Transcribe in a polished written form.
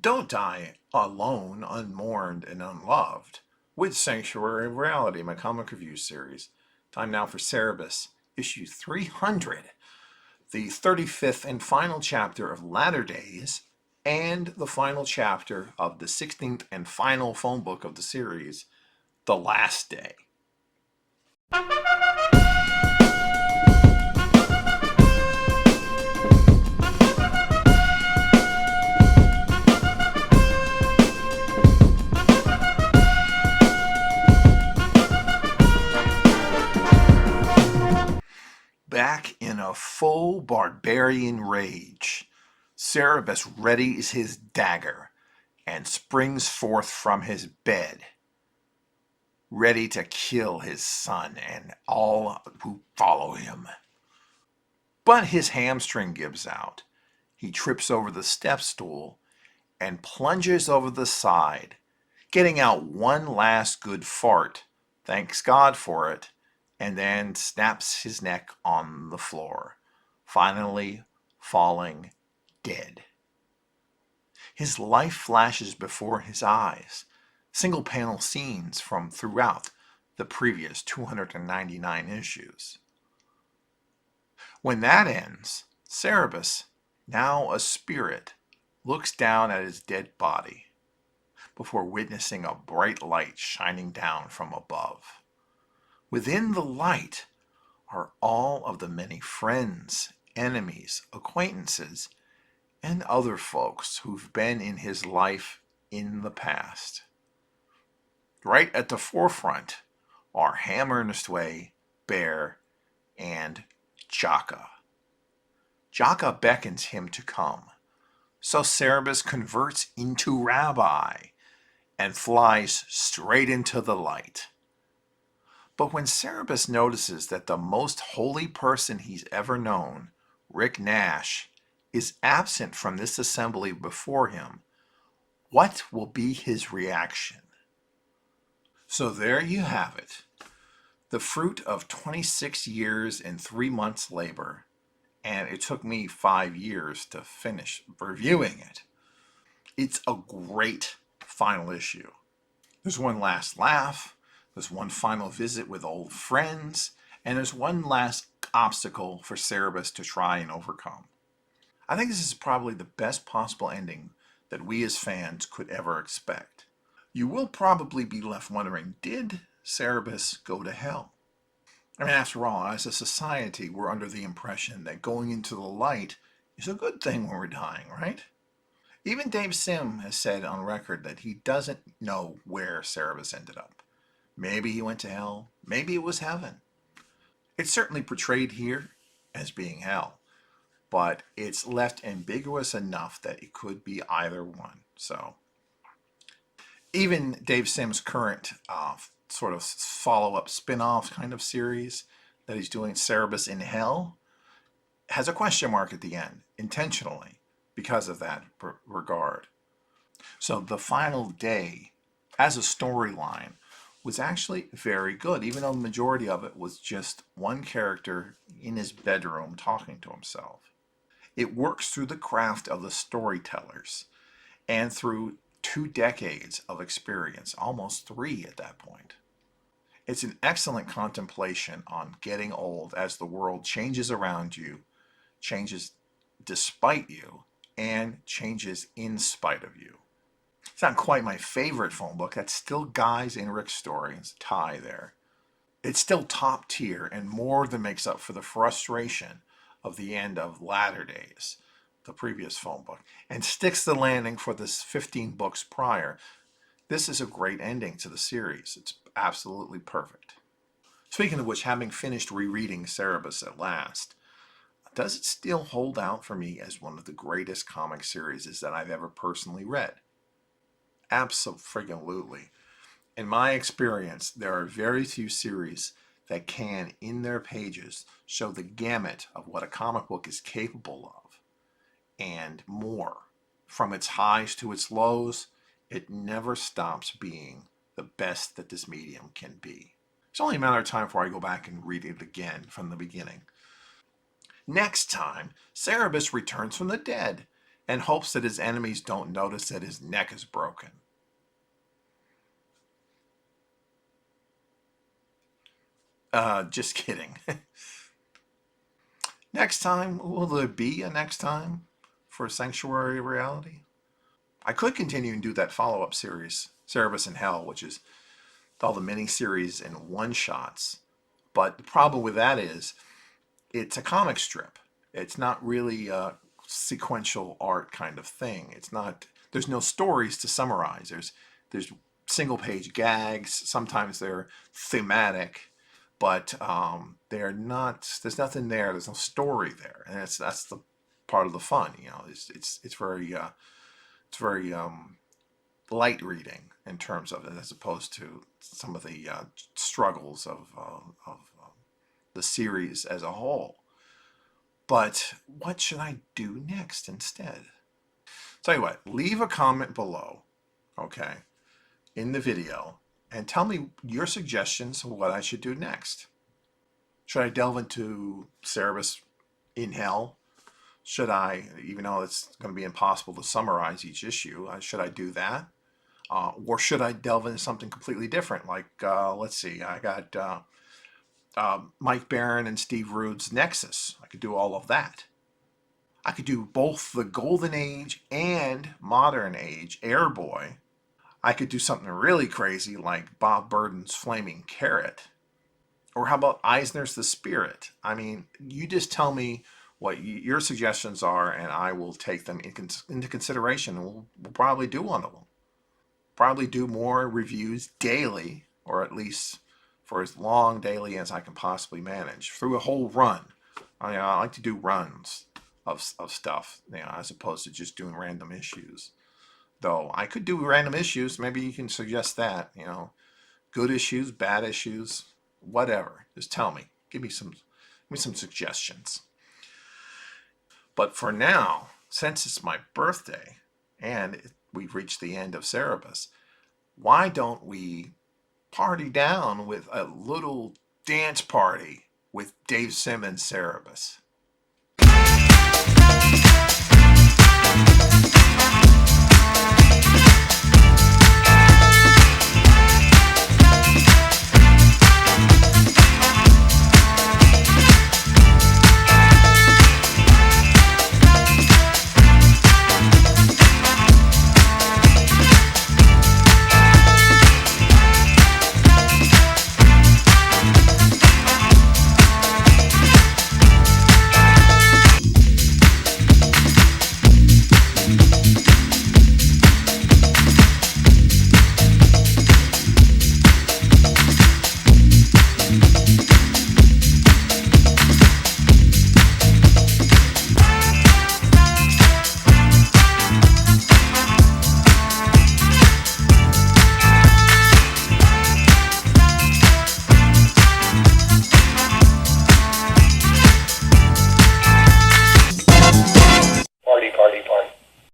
Don't die alone, unmourned, and unloved. With Sanctuary of Reality, my comic review series. Time now for Cerebus, issue 300, the 35th and final chapter of Latter Days, and the final chapter of the 16th and final phone book of the series, The Last Day. Back in a full barbarian rage, Cerebus readies his dagger and springs forth from his bed, ready to kill his son and all who follow him. But his hamstring gives out. He trips over the step stool and plunges over the side, getting out one last good fart, thanks God for it, and then snaps his neck on the floor, finally falling dead. His life flashes before his eyes, single panel scenes from throughout the previous 299 issues. When that ends, Cerebus, now a spirit, looks down at his dead body before witnessing a bright light shining down from above. Within the light are all of the many friends, enemies, acquaintances, and other folks who've been in his life in the past. Right at the forefront are Hammer-Way, Bear, and Jaka. Jaka beckons him to come, so Cerebus converts into Rabbi and flies straight into the light. But when Cerebus notices that the most holy person he's ever known, Rick Nash, is absent from this assembly before him, what will be his reaction? So there you have it, the fruit of 26 years and 3 months labor, and it took me 5 years to finish reviewing it. It's a great final issue. There's one last laugh, there's one final visit with old friends, and there's one last obstacle for Cerebus to try and overcome. I think this is probably the best possible ending that we as fans could ever expect. You will probably be left wondering, did Cerebus go to hell? I mean, after all, as a society, we're under the impression that going into the light is a good thing when we're dying, right? Even Dave Sim has said on record that he doesn't know where Cerebus ended up. Maybe he went to hell, maybe it was heaven. It's certainly portrayed here as being hell, but it's left ambiguous enough that it could be either one. So even Dave Sim's current sort of follow-up spin-off kind of series that he's doing, Cerebus in Hell, has a question mark at the end, intentionally, because of that regard. So the final day, as a storyline, was actually very good, even though the majority of it was just one character in his bedroom talking to himself. It works through the craft of the storytellers and through 2 decades of experience, almost 3 at that point. It's an excellent contemplation on getting old as the world changes around you, changes despite you, and changes in spite of you. It's not quite my favorite phone book. That's still Guy's and Rick's story. It's a tie there. It's still top tier and more than makes up for the frustration of the end of Latter Days, the previous phone book, and sticks the landing for this 15 books prior. This is a great ending to the series. It's absolutely perfect. Speaking of which, having finished rereading Cerebus at last, does it still hold out for me as one of the greatest comic series that I've ever personally read? Absolutely. In my experience, there are very few series that can, in their pages, show the gamut of what a comic book is capable of, and more. From its highs to its lows, it never stops being the best that this medium can be. It's only a matter of time before I go back and read it again from the beginning. Next time, Cerebus returns from the dead and hopes that his enemies don't notice that his neck is broken. Just kidding. Next time, will there be a next time for Sanctuary Reality? I could continue and do that follow-up series, Cerebus in Hell, which is all the mini-series and one-shots. But the problem with that is it's a comic strip. It's not really a sequential art kind of thing. It's not. There's no stories to summarize. There's single-page gags. Sometimes they're thematic, but they're not. There's nothing there. There's no story there, and that's the part of the fun. You know, it's very light reading in terms of it, as opposed to some of the struggles of the series as a whole. But what should I do next instead? Tell you what, leave a comment below, okay, in the video, and tell me your suggestions of what I should do next. Should I delve into Cerebus in Hell? Should I, even though it's going to be impossible to summarize each issue, should I do that? Or should I delve into something completely different? Like, let's see, I got Mike Barron and Steve Rude's Nexus. I could do all of that. I could do both the Golden Age and Modern Age Airboy. I could do something really crazy like Bob Burden's Flaming Carrot. Or how about Eisner's The Spirit? I mean, you just tell me what your suggestions are, and I will take them into consideration, and we'll probably do one of them. Probably do more reviews daily, or at least for as long daily as I can possibly manage through a whole run. I like to do runs of stuff, as opposed to just doing random issues. Though I could do random issues. Maybe you can suggest that. Good issues, bad issues, whatever. Just tell me. Give me some suggestions. But for now, since it's my birthday and we've reached the end of Cerebus, why don't we party down with a little dance party with Dave Simmons' Cerebus?